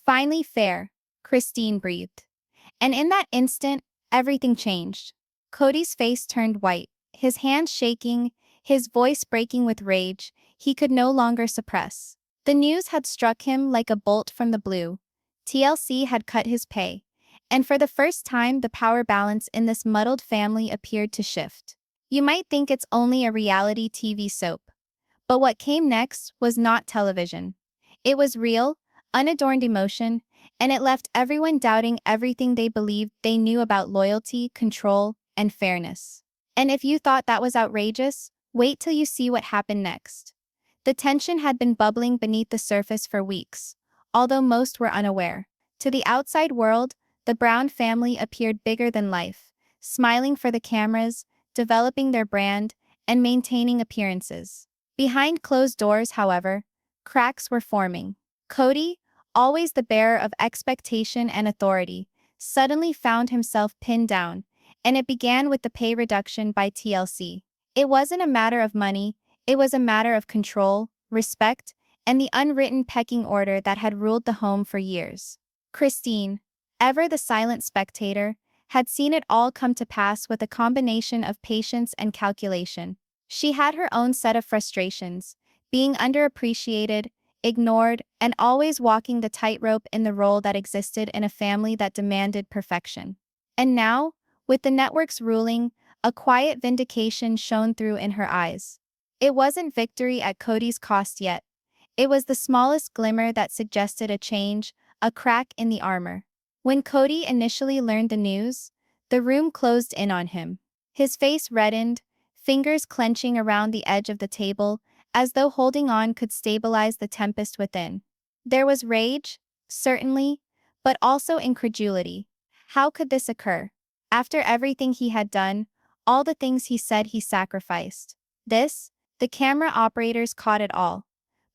Finally fair, Christine breathed. And in that instant, everything changed. Kody's face turned white, his hands shaking, his voice breaking with rage he could no longer suppress. The news had struck him like a bolt from the blue. TLC had cut his pay, and for the first time the power balance in this muddled family appeared to shift. You might think it's only a reality TV soap, but what came next was not television. It was real, unadorned emotion, and it left everyone doubting everything they believed they knew about loyalty, control, and fairness. And if you thought that was outrageous, wait till you see what happened next. The tension had been bubbling beneath the surface for weeks, although most were unaware. To the outside world, the Brown family appeared bigger than life, smiling for the cameras, developing their brand, and maintaining appearances. Behind closed doors, however, cracks were forming. Kody, always the bearer of expectation and authority, suddenly found himself pinned down, and it began with the pay reduction by TLC. It wasn't a matter of money, it was a matter of control, respect, and the unwritten pecking order that had ruled the home for years. Christine, ever the silent spectator, had seen it all come to pass with a combination of patience and calculation. She had her own set of frustrations, being underappreciated, ignored, and always walking the tightrope in the role that existed in a family that demanded perfection. And now, with the network's ruling, a quiet vindication shone through in her eyes. It wasn't victory at Kody's cost yet. It was the smallest glimmer that suggested a change, a crack in the armor. When Kody initially learned the news, the room closed in on him. His face reddened, fingers clenching around the edge of the table, as though holding on could stabilize the tempest within. There was rage, certainly, but also incredulity. How could this occur? After everything he had done, all the things he said he sacrificed. The camera operators caught it all.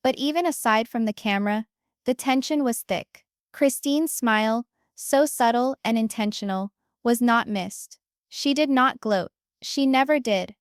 But even aside from the camera, the tension was thick. Christine's smile, so subtle and intentional, was not missed. She did not gloat. She never did.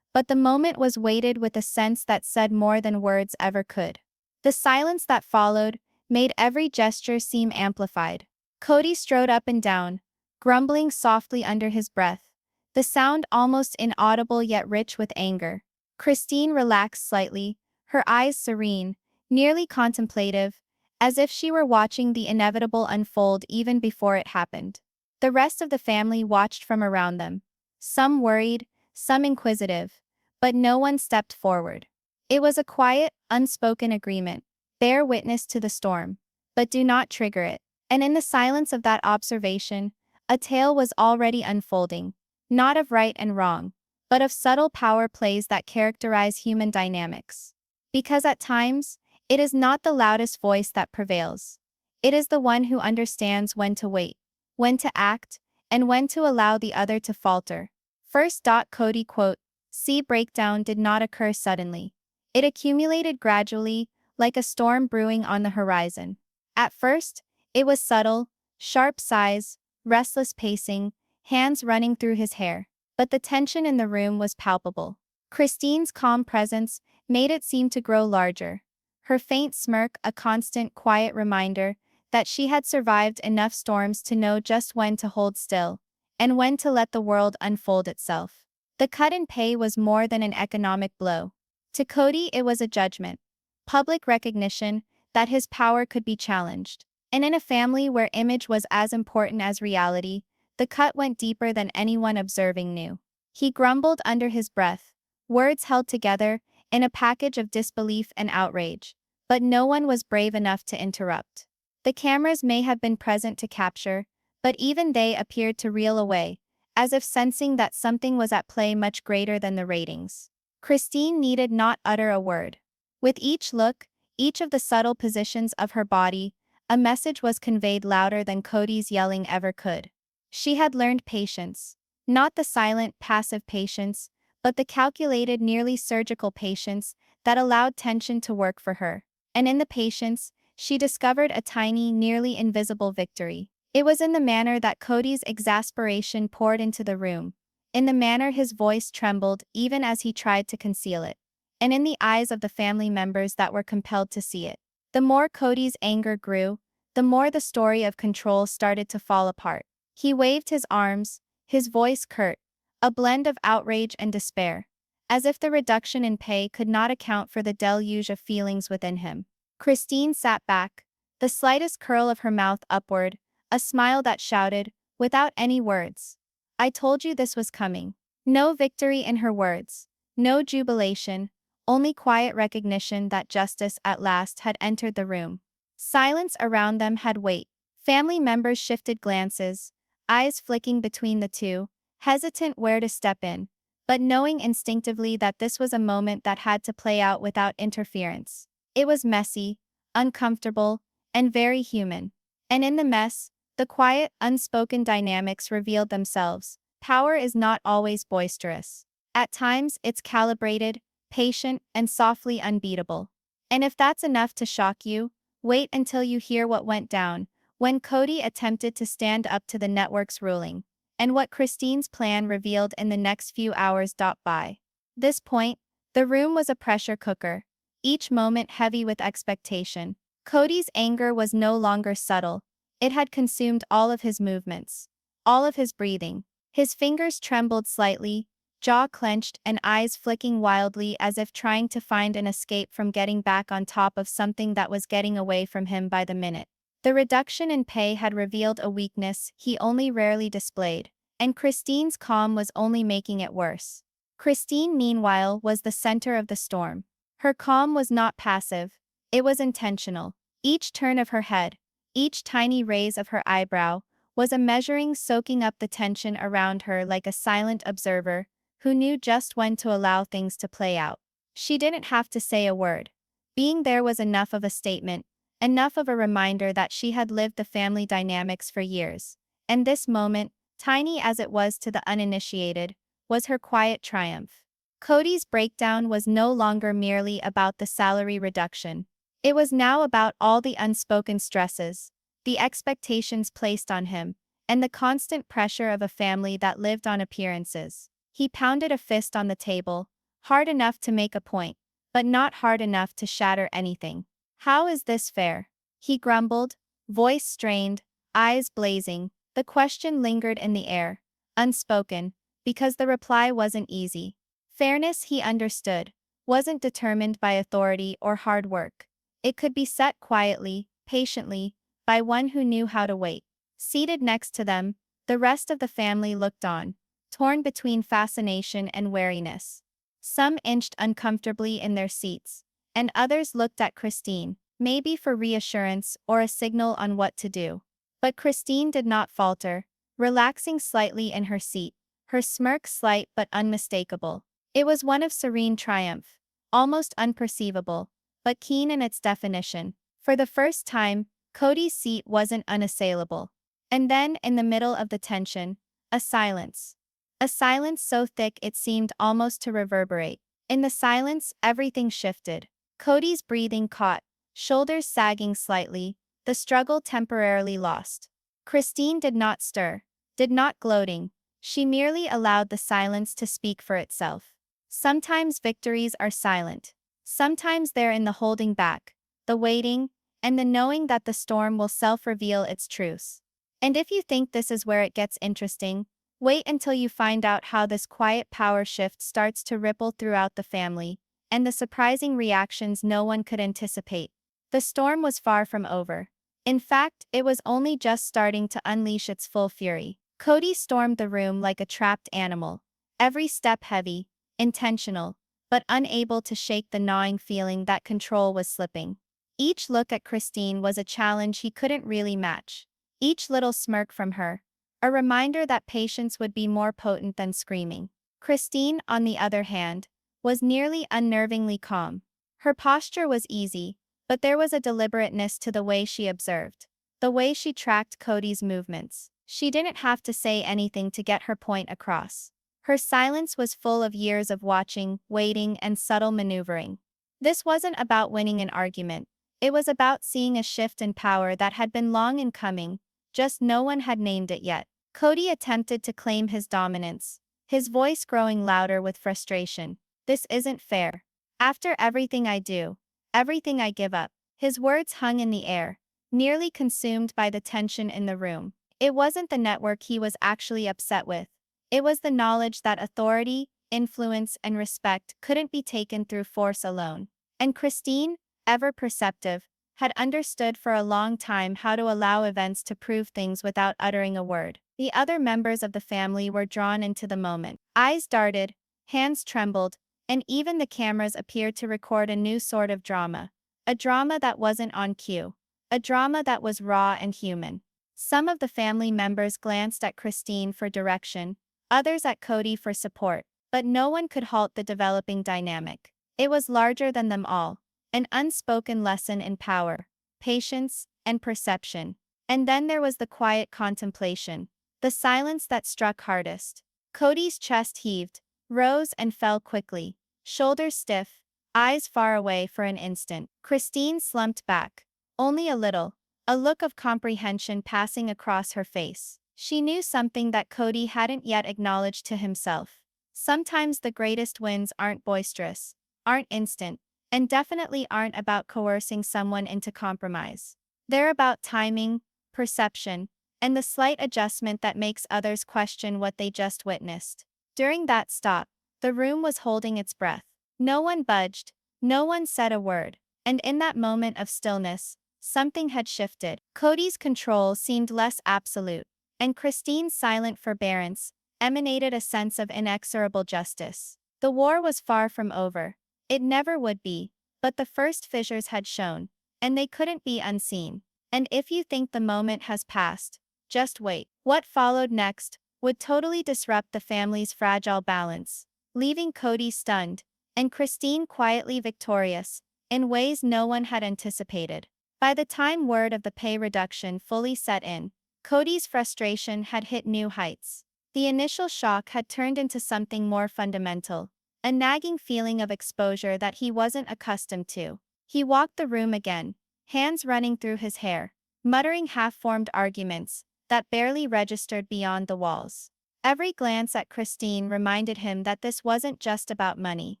But the moment was weighted with a sense that said more than words ever could. The silence that followed made every gesture seem amplified. Kody strode up and down, grumbling softly under his breath, the sound almost inaudible yet rich with anger. Christine relaxed slightly, her eyes serene, nearly contemplative, as if she were watching the inevitable unfold even before it happened. The rest of the family watched from around them, some worried, some inquisitive, but no one stepped forward. It was a quiet, unspoken agreement. Bear witness to the storm, but do not trigger it. And in the silence of that observation, a tale was already unfolding, not of right and wrong, but of subtle power plays that characterize human dynamics. Because at times, it is not the loudest voice that prevails. It is the one who understands when to wait, when to act, and when to allow the other to falter. First. Kody quote, "See breakdown did not occur suddenly. It accumulated gradually, like a storm brewing on the horizon. At first, it was subtle, sharp sighs, restless pacing, hands running through his hair. But the tension in the room was palpable. Christine's calm presence made it seem to grow larger. Her faint smirk a constant quiet reminder that she had survived enough storms to know just when to hold still, and when to let the world unfold itself. The cut in pay was more than an economic blow. To Kody it was a judgment, public recognition that his power could be challenged. And in a family where image was as important as reality, the cut went deeper than anyone observing knew. He grumbled under his breath, words held together in a package of disbelief and outrage, but no one was brave enough to interrupt. The cameras may have been present to capture, but even they appeared to reel away, as if sensing that something was at play much greater than the ratings. Christine needed not utter a word. With each look, each of the subtle positions of her body, a message was conveyed louder than Kody's yelling ever could. She had learned patience, not the silent, passive patience, but the calculated, nearly surgical patience that allowed tension to work for her. And in the patience, she discovered a tiny, nearly invisible victory. It was in the manner that Kody's exasperation poured into the room, in the manner his voice trembled even as he tried to conceal it, and in the eyes of the family members that were compelled to see it. The more Kody's anger grew, the more the story of control started to fall apart. He waved his arms, his voice curt, a blend of outrage and despair, as if the reduction in pay could not account for the deluge of feelings within him. Christine sat back, the slightest curl of her mouth upward, a smile that shouted, without any words, "I told you this was coming." No victory in her words, no jubilation, only quiet recognition that justice at last had entered the room. Silence around them had weight. Family members shifted glances, eyes flicking between the two, hesitant where to step in, but knowing instinctively that this was a moment that had to play out without interference. It was messy, uncomfortable, and very human. And in the mess, the quiet, unspoken dynamics revealed themselves. Power is not always boisterous. At times, it's calibrated, patient, and softly unbeatable. And if that's enough to shock you, wait until you hear what went down when Kody attempted to stand up to the network's ruling, and what Christine's plan revealed in the next few hours. By this point, the room was a pressure cooker, each moment heavy with expectation. Kody's anger was no longer subtle. It had consumed all of his movements, all of his breathing. His fingers trembled slightly, jaw clenched and eyes flicking wildly as if trying to find an escape from getting back on top of something that was getting away from him by the minute. The reduction in pay had revealed a weakness he only rarely displayed, and Christine's calm was only making it worse. Christine, meanwhile, was the center of the storm. Her calm was not passive, it was intentional. Each turn of her head, each tiny raise of her eyebrow, was a measuring, soaking up the tension around her like a silent observer who knew just when to allow things to play out. She didn't have to say a word. Being there was enough of a statement, enough of a reminder that she had lived the family dynamics for years. And this moment, tiny as it was to the uninitiated, was her quiet triumph. Kody's breakdown was no longer merely about the salary reduction. It was now about all the unspoken stresses, the expectations placed on him, and the constant pressure of a family that lived on appearances. He pounded a fist on the table, hard enough to make a point, but not hard enough to shatter anything. "How is this fair?" he grumbled, voice strained, eyes blazing. The question lingered in the air, unspoken, because the reply wasn't easy. Fairness, he understood, wasn't determined by authority or hard work. It could be set quietly, patiently, by one who knew how to wait. Seated next to them, the rest of the family looked on, torn between fascination and wariness. Some inched uncomfortably in their seats, and others looked at Christine, maybe for reassurance or a signal on what to do. But Christine did not falter, relaxing slightly in her seat, her smirk slight but unmistakable. It was one of serene triumph, almost unperceivable, but keen in its definition. For the first time, Kody's seat wasn't unassailable. And then, in the middle of the tension, a silence. A silence so thick it seemed almost to reverberate. In the silence, everything shifted. Kody's breathing caught, shoulders sagging slightly, the struggle temporarily lost. Christine did not stir, did not gloating. She merely allowed the silence to speak for itself. Sometimes victories are silent. Sometimes they're in the holding back, the waiting, and the knowing that the storm will self-reveal its truths. And if you think this is where it gets interesting, wait until you find out how this quiet power shift starts to ripple throughout the family, and the surprising reactions no one could anticipate. The storm was far from over. In fact, it was only just starting to unleash its full fury. Kody stormed the room like a trapped animal, every step heavy, intentional, but unable to shake the gnawing feeling that control was slipping. Each look at Christine was a challenge he couldn't really match. Each little smirk from her, a reminder that patience would be more potent than screaming. Christine, on the other hand, was nearly unnervingly calm. Her posture was easy, but there was a deliberateness to the way she observed, the way she tracked Kody's movements. She didn't have to say anything to get her point across. Her silence was full of years of watching, waiting, and subtle maneuvering. This wasn't about winning an argument. It was about seeing a shift in power that had been long in coming, just no one had named it yet. Kody attempted to claim his dominance, his voice growing louder with frustration. "This isn't fair. After everything I do, everything I give up." His words hung in the air, nearly consumed by the tension in the room. It wasn't the network he was actually upset with. It was the knowledge that authority, influence, and respect couldn't be taken through force alone. And Christine, ever perceptive, had understood for a long time how to allow events to prove things without uttering a word. The other members of the family were drawn into the moment. Eyes darted, hands trembled, and even the cameras appeared to record a new sort of drama. A drama that wasn't on cue. A drama that was raw and human. Some of the family members glanced at Christine for direction, others at Kody for support, but no one could halt the developing dynamic. It was larger than them all, an unspoken lesson in power, patience, and perception. And then there was the quiet contemplation, the silence that struck hardest. Kody's chest heaved, rose and fell quickly, shoulders stiff, eyes far away for an instant. Christine slumped back, only a little, a look of comprehension passing across her face. She knew something that Kody hadn't yet acknowledged to himself. Sometimes the greatest wins aren't boisterous, aren't instant, and definitely aren't about coercing someone into compromise. They're about timing, perception, and the slight adjustment that makes others question what they just witnessed. During that stop, the room was holding its breath. No one budged, no one said a word, and in that moment of stillness, something had shifted. Kody's control seemed less absolute, and Christine's silent forbearance emanated a sense of inexorable justice. The war was far from over. It never would be, but the first fissures had shown, and they couldn't be unseen. And if you think the moment has passed, just wait. What followed next would totally disrupt the family's fragile balance, leaving Kody stunned, and Christine quietly victorious, in ways no one had anticipated. By the time word of the pay reduction fully set in, Kody's frustration had hit new heights. The initial shock had turned into something more fundamental, a nagging feeling of exposure that he wasn't accustomed to. He walked the room again, hands running through his hair, muttering half-formed arguments that barely registered beyond the walls. Every glance at Christine reminded him that this wasn't just about money.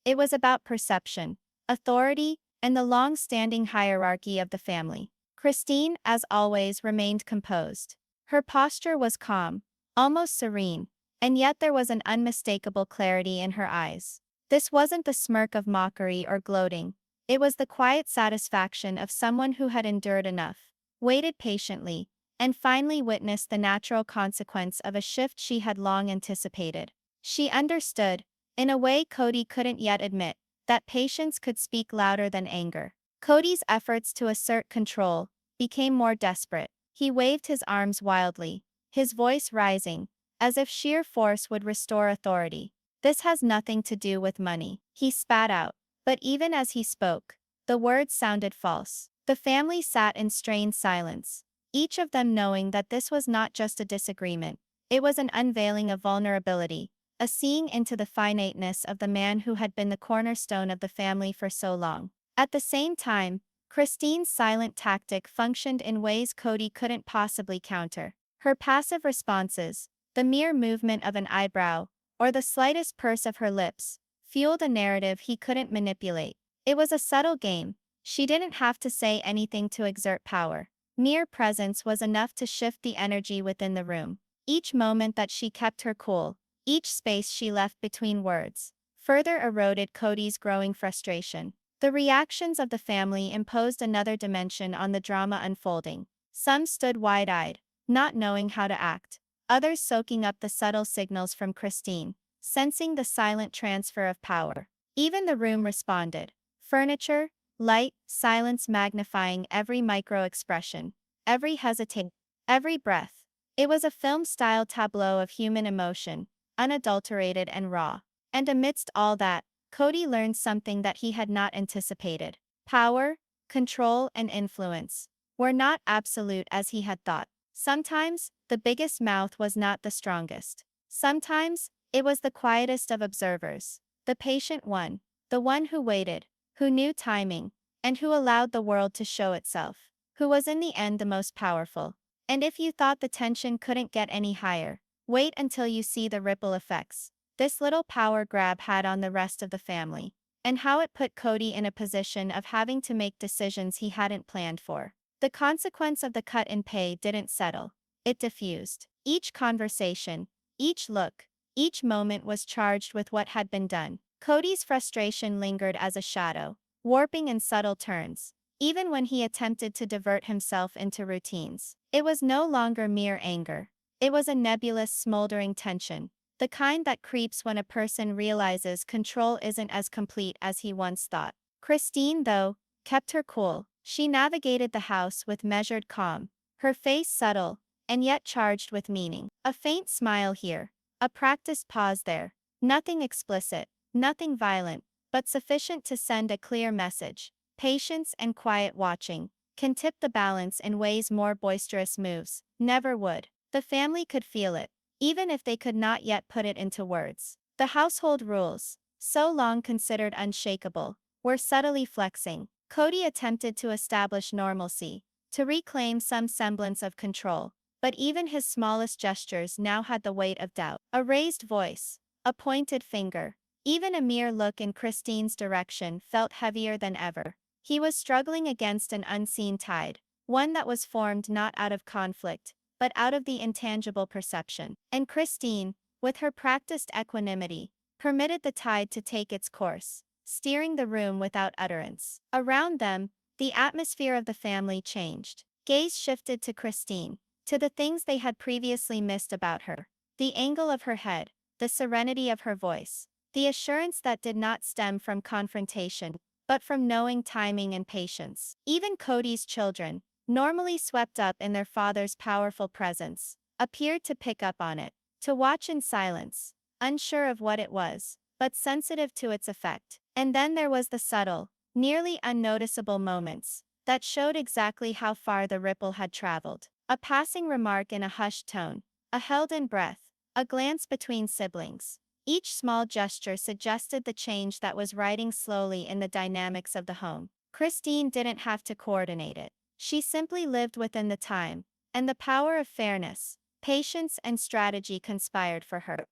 It was about perception, authority, and the long-standing hierarchy of the family. Christine, as always, remained composed. Her posture was calm, almost serene, and yet there was an unmistakable clarity in her eyes. This wasn't the smirk of mockery or gloating. It was the quiet satisfaction of someone who had endured enough, waited patiently, and finally witnessed the natural consequence of a shift she had long anticipated. She understood, in a way Kody couldn't yet admit, that patience could speak louder than anger. Kody's efforts to assert control became more desperate. He waved his arms wildly, his voice rising, as if sheer force would restore authority. "This has nothing to do with money," he spat out. But even as he spoke, the words sounded false. The family sat in strained silence, each of them knowing that this was not just a disagreement. It was an unveiling of vulnerability, a seeing into the finiteness of the man who had been the cornerstone of the family for so long. At the same time, Christine's silent tactic functioned in ways Kody couldn't possibly counter. Her passive responses, the mere movement of an eyebrow, or the slightest purse of her lips, fueled a narrative he couldn't manipulate. It was a subtle game. She didn't have to say anything to exert power. Mere presence was enough to shift the energy within the room. Each moment that she kept her cool, each space she left between words, further eroded Kody's growing frustration. The reactions of the family imposed another dimension on the drama unfolding. Some stood wide-eyed, not knowing how to act. Others soaking up the subtle signals from Christine, sensing the silent transfer of power. Even the room responded. Furniture, light, silence magnifying every micro-expression, every hesitation, every breath. It was a film-style tableau of human emotion, unadulterated and raw. And amidst all that, Kody learned something that he had not anticipated. Power, control, and influence were not absolute as he had thought. Sometimes, the biggest mouth was not the strongest. Sometimes, it was the quietest of observers, the patient one, the one who waited, who knew timing, and who allowed the world to show itself, who was in the end the most powerful. And if you thought the tension couldn't get any higher, wait until you see the ripple effects this little power grab had on the rest of the family, and how it put Kody in a position of having to make decisions he hadn't planned for. The consequence of the cut in pay didn't settle. It diffused. Each conversation, each look, each moment was charged with what had been done. Kody's frustration lingered as a shadow, warping in subtle turns. Even when he attempted to divert himself into routines, it was no longer mere anger. It was a nebulous, smoldering tension, the kind that creeps when a person realizes control isn't as complete as he once thought. Christine, though, kept her cool. She navigated the house with measured calm, her face subtle, and yet charged with meaning. A faint smile here, a practiced pause there. Nothing explicit, nothing violent, but sufficient to send a clear message. Patience and quiet watching can tip the balance in ways more boisterous moves never would. The family could feel it, even if they could not yet put it into words. The household rules, so long considered unshakable, were subtly flexing. Kody attempted to establish normalcy, to reclaim some semblance of control, but even his smallest gestures now had the weight of doubt. A raised voice, a pointed finger, even a mere look in Christine's direction felt heavier than ever. He was struggling against an unseen tide, one that was formed not out of conflict, but out of the intangible perception. And Christine, with her practiced equanimity, permitted the tide to take its course, steering the room without utterance. Around them, the atmosphere of the family changed. Gaze shifted to Christine, to the things they had previously missed about her. The angle of her head, the serenity of her voice, the assurance that did not stem from confrontation, but from knowing timing and patience. Even Kody's children, normally swept up in their father's powerful presence, appeared to pick up on it, to watch in silence, unsure of what it was, but sensitive to its effect. And then there was the subtle, nearly unnoticeable moments that showed exactly how far the ripple had traveled. A passing remark in a hushed tone, a held-in breath, a glance between siblings. Each small gesture suggested the change that was riding slowly in the dynamics of the home. Christine didn't have to coordinate it. She simply lived within the time, and the power of fairness, patience, and strategy conspired for her.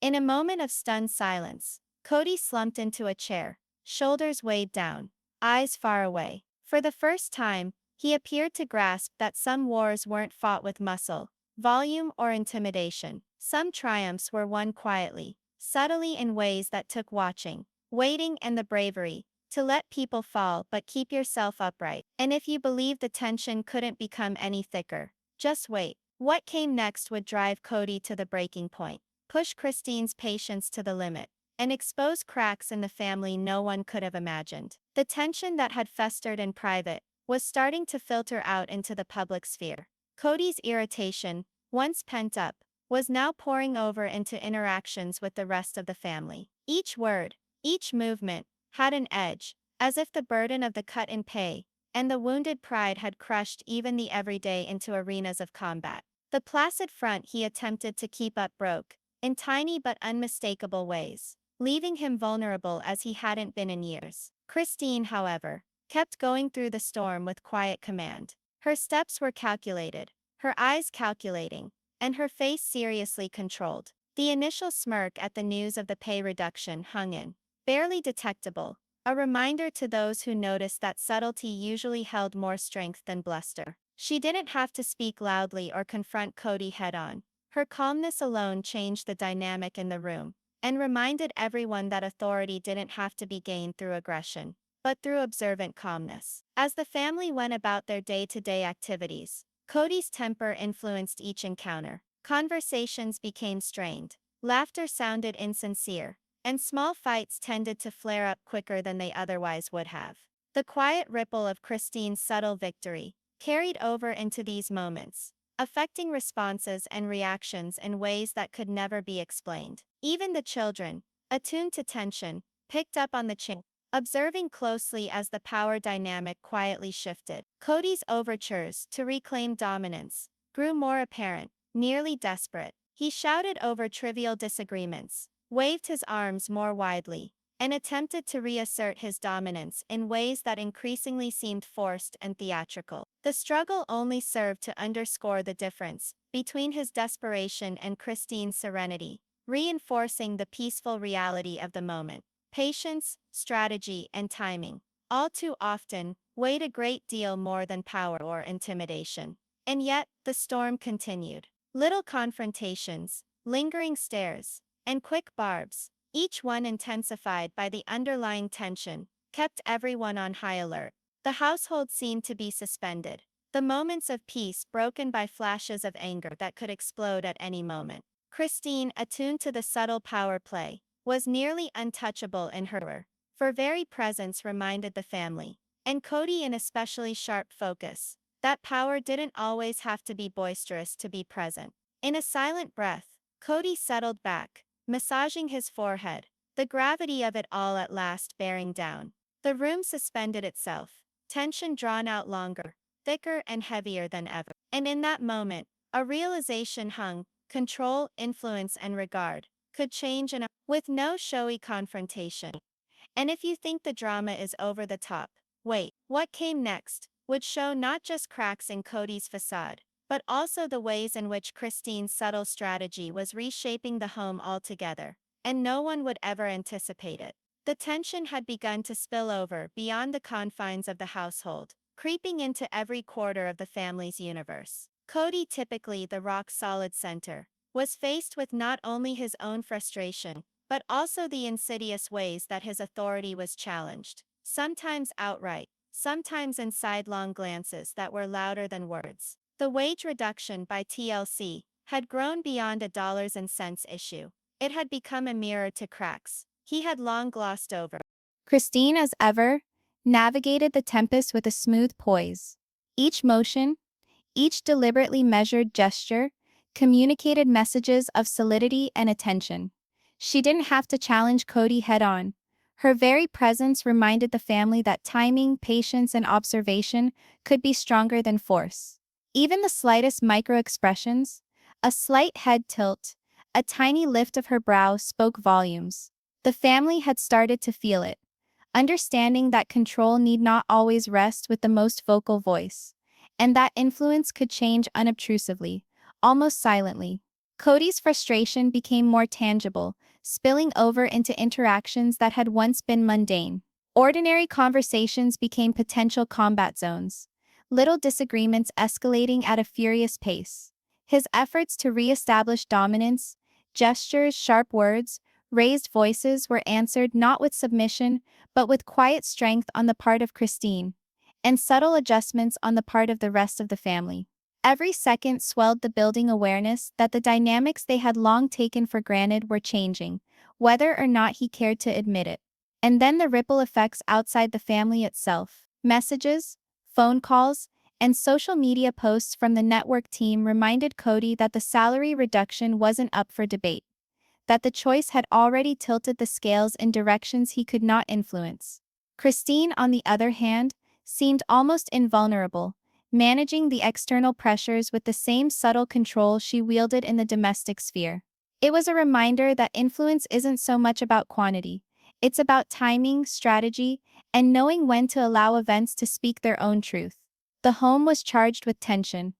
In a moment of stunned silence, Kody slumped into a chair, shoulders weighed down, eyes far away. For the first time, he appeared to grasp that some wars weren't fought with muscle, volume, or intimidation. Some triumphs were won quietly, subtly in ways that took watching, waiting, and the bravery to let people fall but keep yourself upright. And if you believed the tension couldn't become any thicker, just wait. What came next would drive Kody to the breaking point, push Christine's patience to the limit, and expose cracks in the family no one could have imagined. The tension that had festered in private was starting to filter out into the public sphere. Kody's irritation, once pent up, was now pouring over into interactions with the rest of the family. Each word, each movement, had an edge, as if the burden of the cut in pay and the wounded pride had crushed even the everyday into arenas of combat. The placid front he attempted to keep up broke, in tiny but unmistakable ways, leaving him vulnerable as he hadn't been in years. Christine, however, kept going through the storm with quiet command. Her steps were calculated, her eyes calculating, and her face seriously controlled. The initial smirk at the news of the pay reduction hung in, barely detectable, a reminder to those who noticed that subtlety usually held more strength than bluster. She didn't have to speak loudly or confront Kody head-on. Her calmness alone changed the dynamic in the room, and reminded everyone that authority didn't have to be gained through aggression, but through observant calmness. As the family went about their day-to-day activities, Kody's temper influenced each encounter. Conversations became strained, laughter sounded insincere, and small fights tended to flare up quicker than they otherwise would have. The quiet ripple of Christine's subtle victory carried over into these moments, affecting responses and reactions in ways that could never be explained. Even the children, attuned to tension, picked up on the change, observing closely as the power dynamic quietly shifted. Kody's overtures to reclaim dominance grew more apparent, nearly desperate. He shouted over trivial disagreements, waved his arms more widely, and attempted to reassert his dominance in ways that increasingly seemed forced and theatrical. The struggle only served to underscore the difference between his desperation and Christine's serenity, reinforcing the peaceful reality of the moment. Patience, strategy, and timing, all too often, weighed a great deal more than power or intimidation. And yet, the storm continued. Little confrontations, lingering stares, and quick barbs, each one intensified by the underlying tension, kept everyone on high alert. The household seemed to be suspended, the moments of peace broken by flashes of anger that could explode at any moment. Christine, attuned to the subtle power play, was nearly untouchable in her for very presence reminded the family, and Kody in especially sharp focus, that power didn't always have to be boisterous to be present. In a silent breath, Kody settled back, massaging his forehead, the gravity of it all at last bearing down. The room suspended itself, tension drawn out longer, thicker and heavier than ever. And in that moment, a realization hung, control, influence and regard, could change with no showy confrontation. And if you think the drama is over the top, wait, what came next would show not just cracks in Kody's facade, but also the ways in which Christine's subtle strategy was reshaping the home altogether, and no one would ever anticipate it. The tension had begun to spill over beyond the confines of the household, creeping into every quarter of the family's universe. Kody, typically the rock-solid center, was faced with not only his own frustration, but also the insidious ways that his authority was challenged, sometimes outright, sometimes in sidelong glances that were louder than words. The wage reduction by TLC had grown beyond a dollars and cents issue. It had become a mirror to cracks he had long glossed over. Christine, as ever, navigated the tempest with a smooth poise. Each motion, each deliberately measured gesture, communicated messages of solidity and attention. She didn't have to challenge Kody head-on. Her very presence reminded the family that timing, patience, and observation could be stronger than force. Even the slightest micro-expressions, a slight head tilt, a tiny lift of her brow spoke volumes. The family had started to feel it, understanding that control need not always rest with the most vocal voice, and that influence could change unobtrusively, almost silently. Kody's frustration became more tangible, spilling over into interactions that had once been mundane. Ordinary conversations became potential combat zones, little disagreements escalating at a furious pace. His efforts to re-establish dominance, gestures, sharp words, raised voices were answered not with submission, but with quiet strength on the part of Christine, and subtle adjustments on the part of the rest of the family. Every second swelled the building awareness that the dynamics they had long taken for granted were changing, whether or not he cared to admit it. And then the ripple effects outside the family itself. Messages, phone calls, and social media posts from the network team reminded Kody that the salary reduction wasn't up for debate, that the choice had already tilted the scales in directions he could not influence. Christine, on the other hand, seemed almost invulnerable, managing the external pressures with the same subtle control she wielded in the domestic sphere. It was a reminder that influence isn't so much about quantity, it's about timing, strategy, and knowing when to allow events to speak their own truth. The home was charged with tension,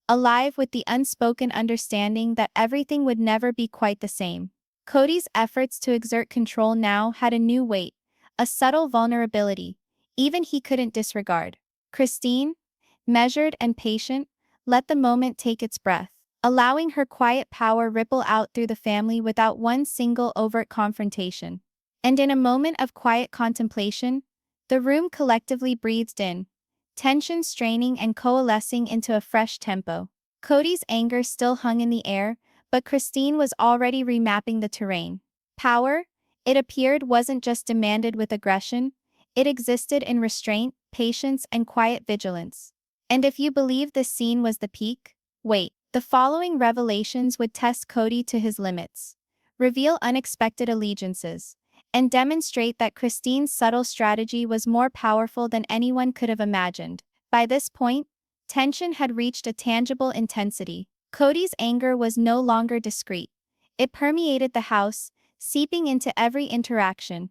alive with the unspoken understanding that everything would never be quite the same. Kody's efforts to exert control now had a new weight, a subtle vulnerability, even he couldn't disregard. Christine, measured and patient, let the moment take its breath, allowing her quiet power ripple out through the family without one single overt confrontation. And in a moment of quiet contemplation, the room collectively breathed in, tension straining and coalescing into a fresh tempo. Kody's anger still hung in the air, but Christine was already remapping the terrain. Power, it appeared, wasn't just demanded with aggression, it existed in restraint, patience, and quiet vigilance. And if you believe this scene was the peak, wait, the following revelations would test Kody to his limits, reveal unexpected allegiances, and demonstrate that Christine's subtle strategy was more powerful than anyone could have imagined. By this point, tension had reached a tangible intensity. Kody's anger was no longer discreet. It permeated the house, seeping into every interaction,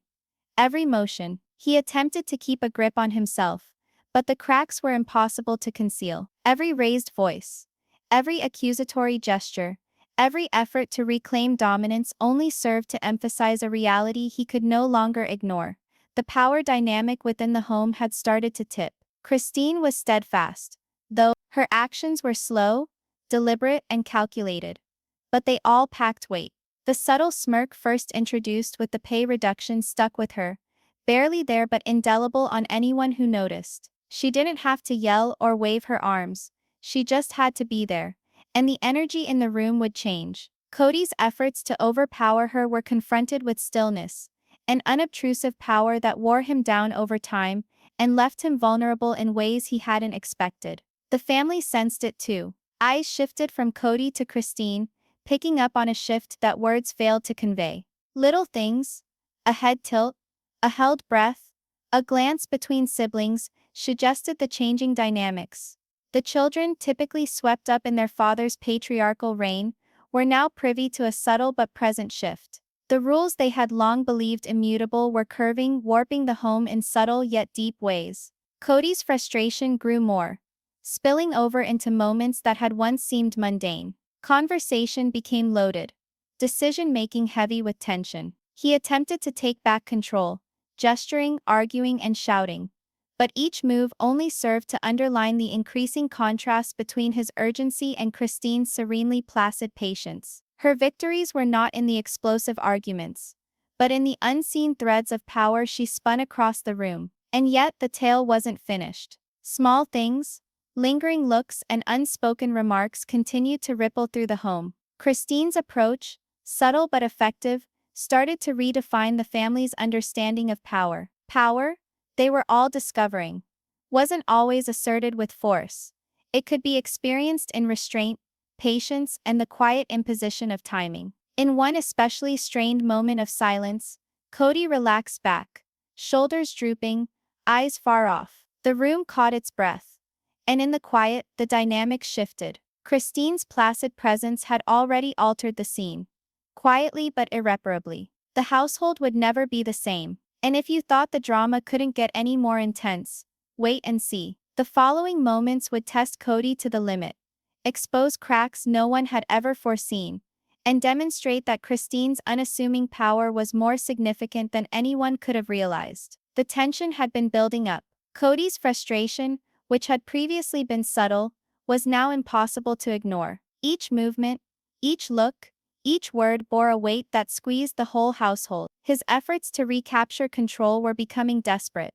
every motion. He attempted to keep a grip on himself, but the cracks were impossible to conceal. Every raised voice, every accusatory gesture, every effort to reclaim dominance only served to emphasize a reality he could no longer ignore. The power dynamic within the home had started to tip. Christine was steadfast, though her actions were slow, deliberate, and calculated. But they all packed weight. The subtle smirk first introduced with the pay reduction stuck with her, barely there but indelible on anyone who noticed. She didn't have to yell or wave her arms, she just had to be there, and the energy in the room would change. Kody's efforts to overpower her were confronted with stillness, an unobtrusive power that wore him down over time and left him vulnerable in ways he hadn't expected. The family sensed it too. Eyes shifted from Kody to Christine, picking up on a shift that words failed to convey. Little things, a head tilt, a held breath, a glance between siblings, suggested the changing dynamics. The children, typically swept up in their father's patriarchal reign, were now privy to a subtle but present shift. The rules they had long believed immutable were curving, warping the home in subtle yet deep ways. Kody's frustration grew more, spilling over into moments that had once seemed mundane. Conversation became loaded, decision-making heavy with tension. He attempted to take back control, gesturing, arguing, and shouting. But each move only served to underline the increasing contrast between his urgency and Christine's serenely placid patience. Her victories were not in the explosive arguments, but in the unseen threads of power she spun across the room. And yet the tale wasn't finished. Small things, lingering looks, and unspoken remarks continued to ripple through the home. Christine's approach, subtle but effective, started to redefine the family's understanding of power. Power, they were all discovering, wasn't always asserted with force. It could be experienced in restraint, patience, and the quiet imposition of timing. In one especially strained moment of silence, Kody relaxed back, shoulders drooping, eyes far off. The room caught its breath. And in the quiet, the dynamic shifted. Christine's placid presence had already altered the scene. Quietly but irreparably. The household would never be the same. And if you thought the drama couldn't get any more intense, wait and see. The following moments would test Kody to the limit, expose cracks no one had ever foreseen, and demonstrate that Christine's unassuming power was more significant than anyone could have realized. The tension had been building up. Kody's frustration, which had previously been subtle, was now impossible to ignore. Each movement, each look, each word bore a weight that squeezed the whole household. His efforts to recapture control were becoming desperate.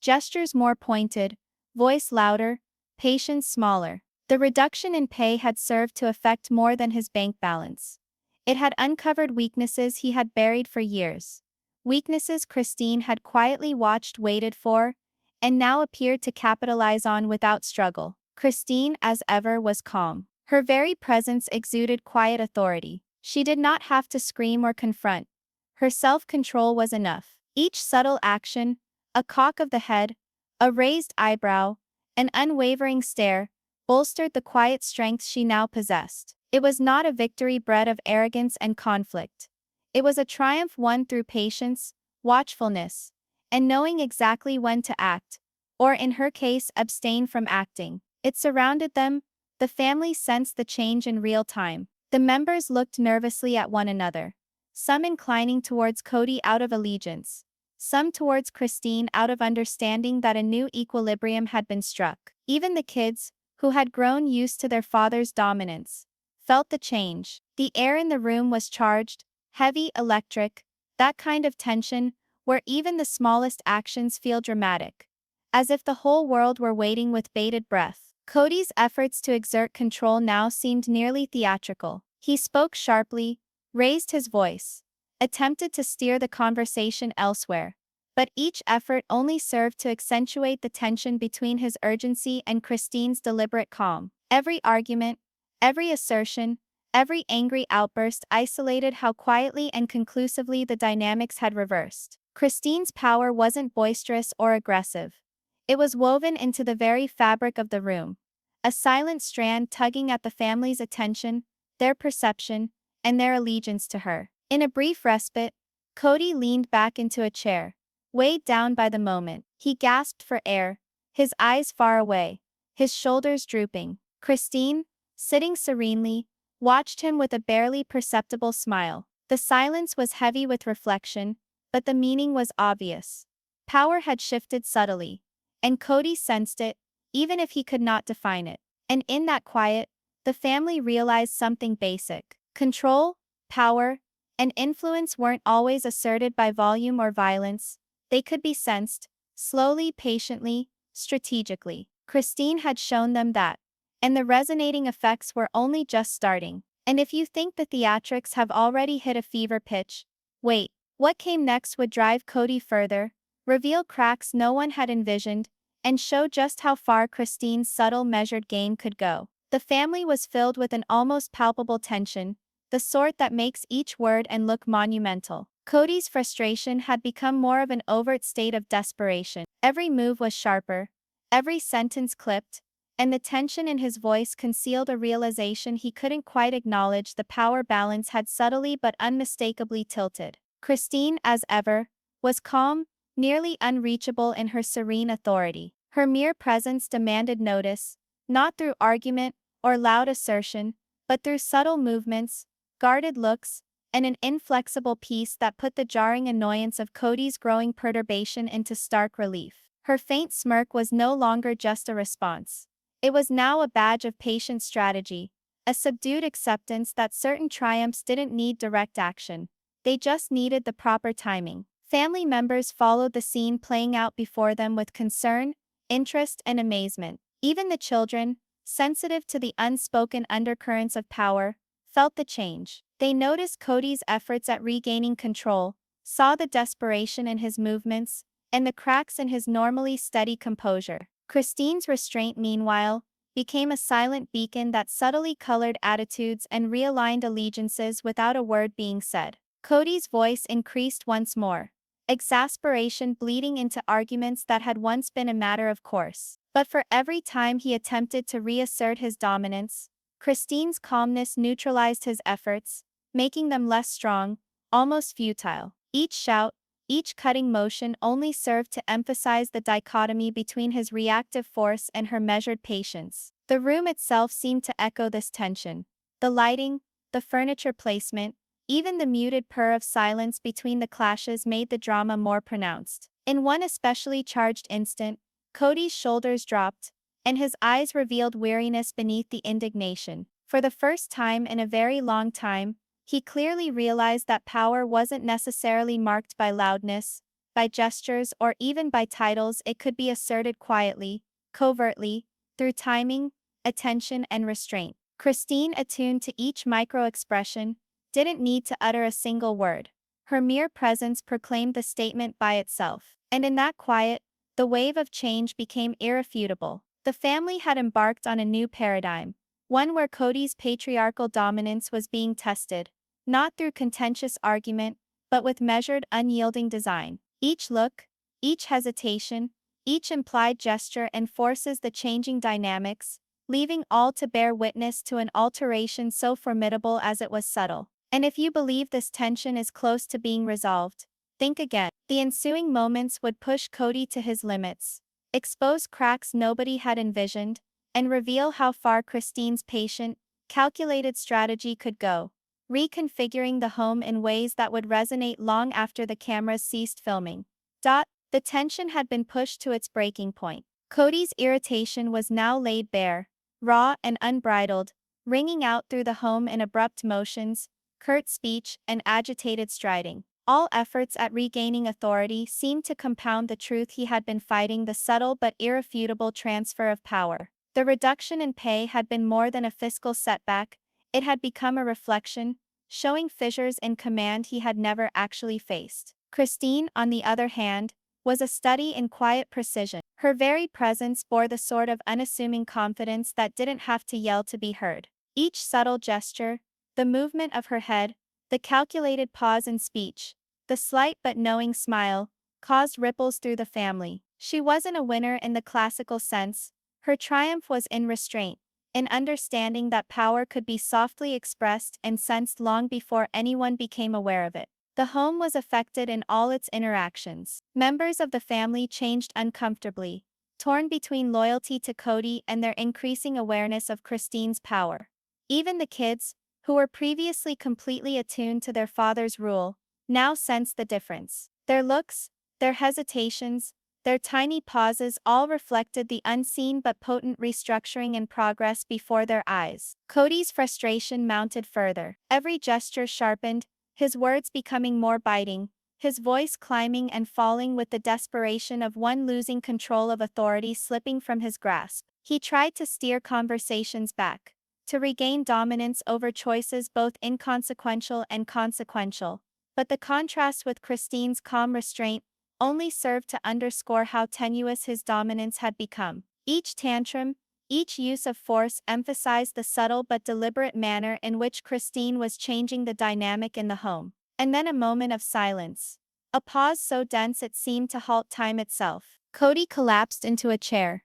Gestures more pointed, voice louder, patience smaller. The reduction in pay had served to affect more than his bank balance. It had uncovered weaknesses he had buried for years. Weaknesses Christine had quietly watched, waited for, and now appeared to capitalize on without struggle. Christine, as ever, was calm. Her very presence exuded quiet authority. She did not have to scream or confront. Her self-control was enough. Each subtle action, a cock of the head, a raised eyebrow, an unwavering stare, bolstered the quiet strength she now possessed. It was not a victory bred of arrogance and conflict. It was a triumph won through patience, watchfulness, and knowing exactly when to act, or in her case abstain from acting. It surrounded them. The family sensed the change in real time. The members looked nervously at one another, some inclining towards Kody out of allegiance, some towards Christine out of understanding that a new equilibrium had been struck. Even the kids, who had grown used to their father's dominance, felt the change. The air in the room was charged, heavy, electric, that kind of tension where even the smallest actions feel dramatic, as if the whole world were waiting with bated breath. Kody's efforts to exert control now seemed nearly theatrical. He spoke sharply, raised his voice, attempted to steer the conversation elsewhere, but each effort only served to accentuate the tension between his urgency and Christine's deliberate calm. Every argument, every assertion, every angry outburst isolated how quietly and conclusively the dynamics had reversed. Christine's power wasn't boisterous or aggressive. It was woven into the very fabric of the room, a silent strand tugging at the family's attention, their perception, and their allegiance to her. In a brief respite, Kody leaned back into a chair, weighed down by the moment. He gasped for air, his eyes far away, his shoulders drooping. Christine, sitting serenely, watched him with a barely perceptible smile. The silence was heavy with reflection, but the meaning was obvious. Power had shifted subtly, and Kody sensed it, even if he could not define it. And in that quiet, the family realized something basic. Control, power, and influence weren't always asserted by volume or violence. They could be sensed, slowly, patiently, strategically. Christine had shown them that, and the resonating effects were only just starting. And if you think the theatrics have already hit a fever pitch, wait, what came next would drive Kody further, reveal cracks no one had envisioned, and show just how far Christine's subtle measured game could go. The family was filled with an almost palpable tension, the sort that makes each word and look monumental. Kody's frustration had become more of an overt state of desperation. Every move was sharper, every sentence clipped, and the tension in his voice concealed a realization he couldn't quite acknowledge. The power balance had subtly but unmistakably tilted. Christine, as ever, was calm, nearly unreachable in her serene authority. Her mere presence demanded notice, not through argument or loud assertion, but through subtle movements, guarded looks, and an inflexible peace that put the jarring annoyance of Kody's growing perturbation into stark relief. Her faint smirk was no longer just a response. It was now a badge of patient strategy, a subdued acceptance that certain triumphs didn't need direct action. They just needed the proper timing. Family members followed the scene playing out before them with concern, interest, and amazement. Even the children, sensitive to the unspoken undercurrents of power, felt the change. They noticed Kody's efforts at regaining control, saw the desperation in his movements, and the cracks in his normally steady composure. Christine's restraint, meanwhile, became a silent beacon that subtly colored attitudes and realigned allegiances without a word being said. Kody's voice increased once more, exasperation bleeding into arguments that had once been a matter of course. But for every time he attempted to reassert his dominance, Christine's calmness neutralized his efforts, making them less strong, almost futile. Each shout, each cutting motion only served to emphasize the dichotomy between his reactive force and her measured patience. The room itself seemed to echo this tension. The lighting, the furniture placement, even the muted purr of silence between the clashes made the drama more pronounced. In one especially charged instant, Kody's shoulders dropped, and his eyes revealed weariness beneath the indignation. For the first time in a very long time, he clearly realized that power wasn't necessarily marked by loudness, by gestures, or even by titles. It could be asserted quietly, covertly, through timing, attention, and restraint. Christine, attuned to each micro-expression, didn't need to utter a single word. Her mere presence proclaimed the statement by itself. And in that quiet, the wave of change became irrefutable. The family had embarked on a new paradigm, one where Kody's patriarchal dominance was being tested, not through contentious argument, but with measured, unyielding design. Each look, each hesitation, each implied gesture enforces the changing dynamics, leaving all to bear witness to an alteration so formidable as it was subtle. And if you believe this tension is close to being resolved, think again. The ensuing moments would push Kody to his limits, expose cracks nobody had envisioned, and reveal how far Christine's patient, calculated strategy could go, reconfiguring the home in ways that would resonate long after the cameras ceased filming. The tension had been pushed to its breaking point. Kody's irritation was now laid bare, raw and unbridled, ringing out through the home in abrupt motions, curt speech, and agitated striding. All efforts at regaining authority seemed to compound the truth he had been fighting: the subtle but irrefutable transfer of power. The reduction in pay had been more than a fiscal setback, it had become a reflection, showing fissures in command he had never actually faced. Christine, on the other hand, was a study in quiet precision. Her very presence bore the sort of unassuming confidence that didn't have to yell to be heard. Each subtle gesture, the movement of her head, the calculated pause in speech, the slight but knowing smile, caused ripples through the family. She wasn't a winner in the classical sense. Her triumph was in restraint, in understanding that power could be softly expressed and sensed long before anyone became aware of it. The home was affected in all its interactions. Members of the family changed uncomfortably, torn between loyalty to Kody and their increasing awareness of Christine's power. Even the kids, who were previously completely attuned to their father's rule, now sensed the difference. Their looks, their hesitations, their tiny pauses all reflected the unseen but potent restructuring in progress before their eyes. Kody's frustration mounted further. Every gesture sharpened, his words becoming more biting, his voice climbing and falling with the desperation of one losing control of authority slipping from his grasp. He tried to steer conversations back, to regain dominance over choices both inconsequential and consequential. But the contrast with Christine's calm restraint only served to underscore how tenuous his dominance had become. Each tantrum, each use of force emphasized the subtle but deliberate manner in which Christine was changing the dynamic in the home. And then a moment of silence. A pause so dense it seemed to halt time itself. Kody collapsed into a chair,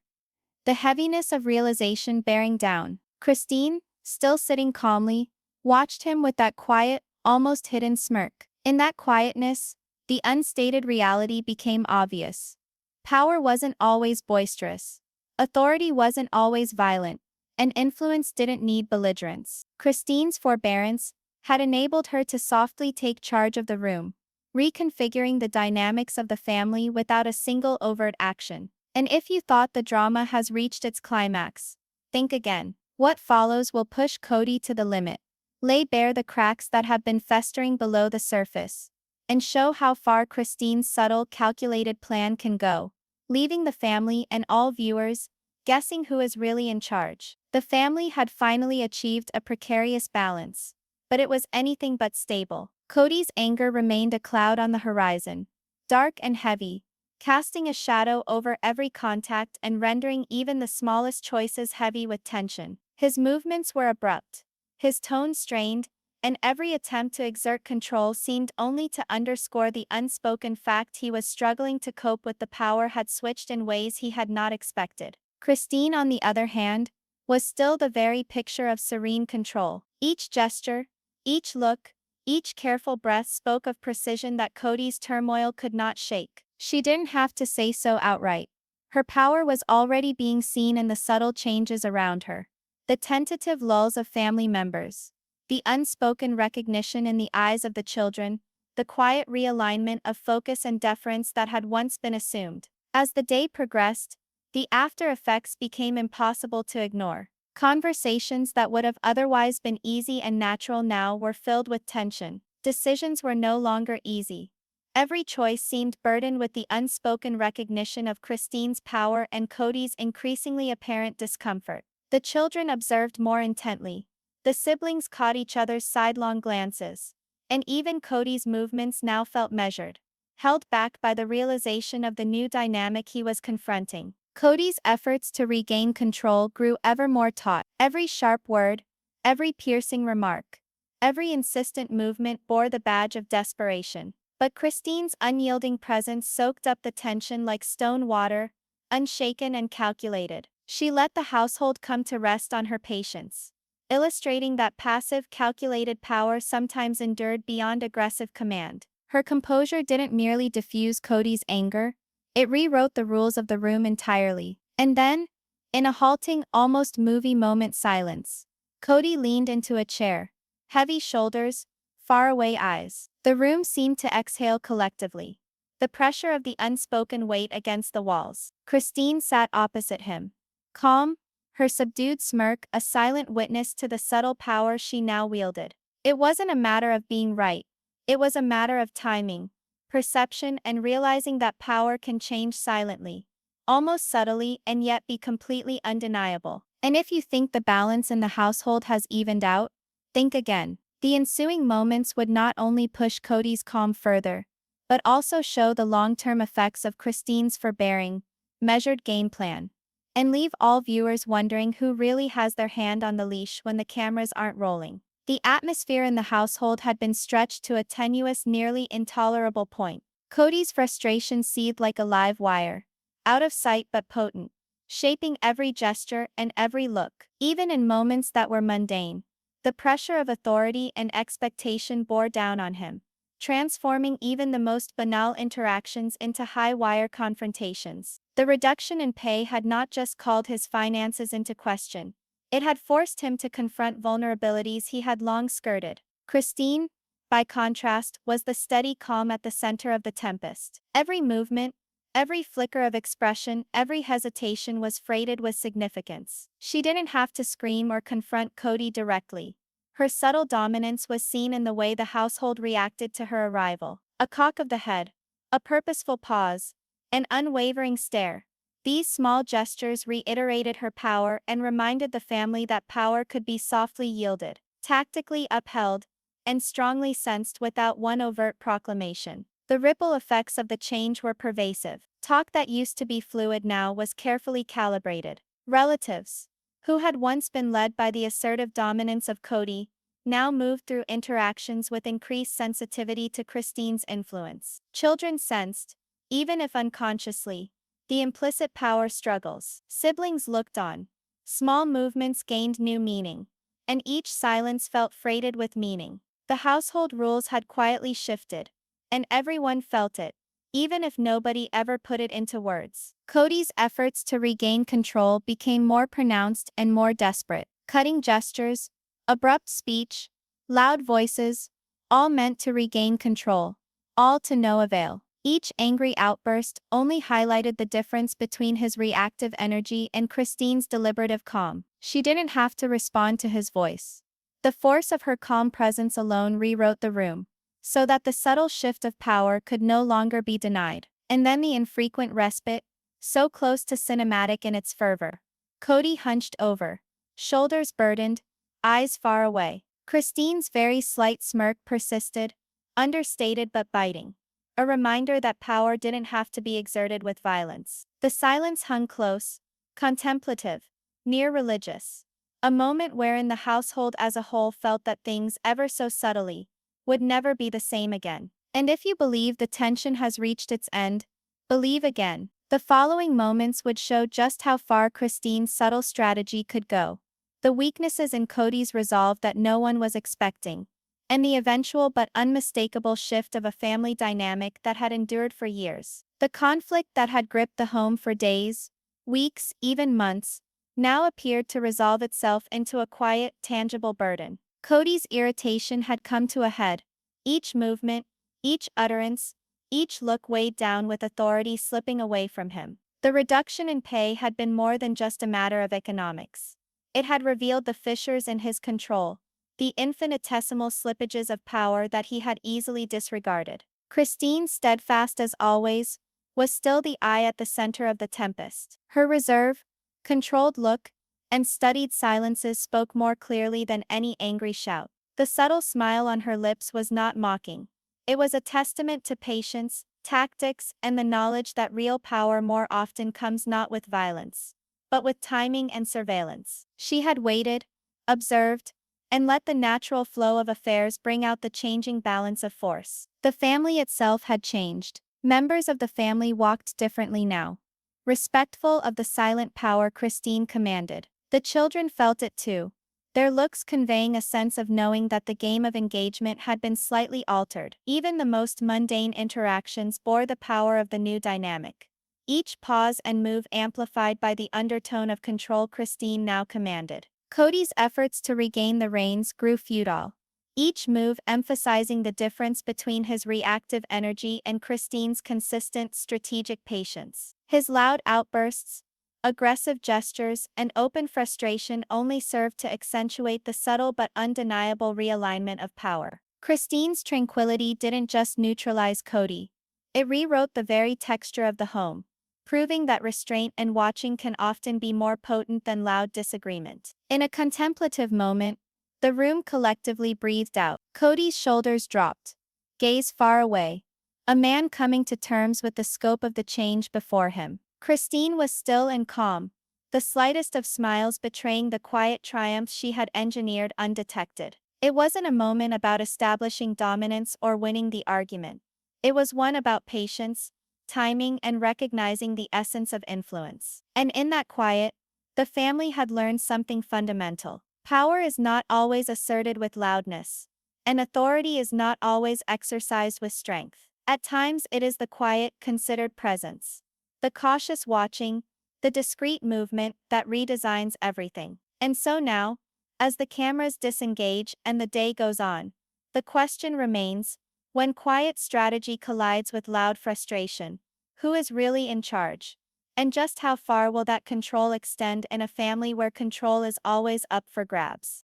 the heaviness of realization bearing down. Christine, still sitting calmly, watched him with that quiet, almost hidden smirk. In that quietness, the unstated reality became obvious. Power wasn't always boisterous. Authority wasn't always violent, and influence didn't need belligerence. Christine's forbearance had enabled her to softly take charge of the room, reconfiguring the dynamics of the family without a single overt action. And if you thought the drama has reached its climax, think again. What follows will push Kody to the limit, lay bare the cracks that have been festering below the surface, and show how far Christine's subtle, calculated plan can go, leaving the family and all viewers guessing who is really in charge. The family had finally achieved a precarious balance, but it was anything but stable. Kody's anger remained a cloud on the horizon, dark and heavy, casting a shadow over every contact and rendering even the smallest choices heavy with tension. His movements were abrupt, his tone strained, and every attempt to exert control seemed only to underscore the unspoken fact he was struggling to cope with the power had switched in ways he had not expected. Christine, on the other hand, was still the very picture of serene control. Each gesture, each look, each careful breath spoke of precision that Kody's turmoil could not shake. She didn't have to say so outright. Her power was already being seen in the subtle changes around her. The tentative lulls of family members, the unspoken recognition in the eyes of the children, the quiet realignment of focus and deference that had once been assumed. As the day progressed, the after effects became impossible to ignore. Conversations that would have otherwise been easy and natural now were filled with tension. Decisions were no longer easy. Every choice seemed burdened with the unspoken recognition of Christine's power and Kody's increasingly apparent discomfort. The children observed more intently. The siblings caught each other's sidelong glances. And even Kody's movements now felt measured, held back by the realization of the new dynamic he was confronting. Kody's efforts to regain control grew ever more taut. Every sharp word, every piercing remark, every insistent movement bore the badge of desperation. But Christine's unyielding presence soaked up the tension like stone water, unshaken and calculated. She let the household come to rest on her patience, illustrating that passive, calculated power sometimes endured beyond aggressive command. Her composure didn't merely diffuse Kody's anger, it rewrote the rules of the room entirely. And then, in a halting, almost movie moment silence, Kody leaned into a chair, heavy shoulders, faraway eyes. The room seemed to exhale collectively, the pressure of the unspoken weight against the walls. Christine sat opposite him, calm, her subdued smirk a silent witness to the subtle power she now wielded. It wasn't a matter of being right, it was a matter of timing, perception, and realizing that power can change silently, almost subtly, and yet be completely undeniable. And if you think the balance in the household has evened out, think again. The ensuing moments would not only push Kody's calm further, but also show the long-term effects of Christine's forbearing, measured game plan, and leave all viewers wondering who really has their hand on the leash when the cameras aren't rolling. The atmosphere in the household had been stretched to a tenuous, nearly intolerable point. Kody's frustration seethed like a live wire, out of sight but potent, shaping every gesture and every look. Even in moments that were mundane, the pressure of authority and expectation bore down on him, transforming even the most banal interactions into high-wire confrontations. The reduction in pay had not just called his finances into question, it had forced him to confront vulnerabilities he had long skirted. Christine, by contrast, was the steady calm at the center of the tempest. Every movement, every flicker of expression, every hesitation was freighted with significance. She didn't have to scream or confront Kody directly. Her subtle dominance was seen in the way the household reacted to her arrival. A cock of the head, a purposeful pause, an unwavering stare. These small gestures reiterated her power and reminded the family that power could be softly yielded, tactically upheld, and strongly sensed without one overt proclamation. The ripple effects of the change were pervasive. Talk that used to be fluid now was carefully calibrated. Relatives, who had once been led by the assertive dominance of Kody, now moved through interactions with increased sensitivity to Christine's influence. Children sensed, even if unconsciously, the implicit power struggles. Siblings looked on. Small movements gained new meaning, and each silence felt freighted with meaning. The household rules had quietly shifted, and everyone felt it, even if nobody ever put it into words. Kody's efforts to regain control became more pronounced and more desperate. Cutting gestures, abrupt speech, loud voices, all meant to regain control, all to no avail. Each angry outburst only highlighted the difference between his reactive energy and Christine's deliberative calm. She didn't have to respond to his voice. The force of her calm presence alone rewrote the room, so that the subtle shift of power could no longer be denied. And then the infrequent respite, so close to cinematic in its fervor. Kody hunched over, shoulders burdened, eyes far away. Christine's very slight smirk persisted, understated but biting. A reminder that power didn't have to be exerted with violence. The silence hung close, contemplative, near religious. A moment wherein the household as a whole felt that things, ever so subtly, would never be the same again. And if you believe the tension has reached its end, believe again. The following moments would show just how far Christine's subtle strategy could go. The weaknesses in Kody's resolve that no one was expecting, and the eventual but unmistakable shift of a family dynamic that had endured for years. The conflict that had gripped the home for days, weeks, even months, now appeared to resolve itself into a quiet, tangible burden. Kody's irritation had come to a head. Each movement, each utterance, each look weighed down with authority slipping away from him. The reduction in pay had been more than just a matter of economics. It had revealed the fissures in his control, the infinitesimal slippages of power that he had easily disregarded. Christine, steadfast as always, was still the eye at the center of the tempest. Her reserve, controlled look, and studied silences spoke more clearly than any angry shout. The subtle smile on her lips was not mocking. It was a testament to patience, tactics, and the knowledge that real power more often comes not with violence, but with timing and surveillance. She had waited, observed, and let the natural flow of affairs bring out the changing balance of force. The family itself had changed. Members of the family walked differently now, respectful of the silent power Christine commanded. The children felt it too, their looks conveying a sense of knowing that the game of engagement had been slightly altered. Even the most mundane interactions bore the power of the new dynamic, each pause and move amplified by the undertone of control Christine now commanded. Kody's efforts to regain the reins grew futile, each move emphasizing the difference between his reactive energy and Christine's consistent strategic patience. His loud outbursts, aggressive gestures, and open frustration only served to accentuate the subtle but undeniable realignment of power. Christine's tranquility didn't just neutralize Kody, it rewrote the very texture of the home, proving that restraint and watching can often be more potent than loud disagreement. In a contemplative moment, the room collectively breathed out. Kody's shoulders dropped, gaze far away, a man coming to terms with the scope of the change before him. Christine was still and calm, the slightest of smiles betraying the quiet triumph she had engineered undetected. It wasn't a moment about establishing dominance or winning the argument. It was one about patience, timing, and recognizing the essence of influence. And in that quiet, the family had learned something fundamental. Power is not always asserted with loudness, and authority is not always exercised with strength. At times it is the quiet, considered presence, the cautious watching, the discreet movement that redesigns everything. And so now, as the cameras disengage and the day goes on, The question remains, when quiet strategy collides with loud frustration, who is really in charge? And just how far will that control extend in a family where control is always up for grabs?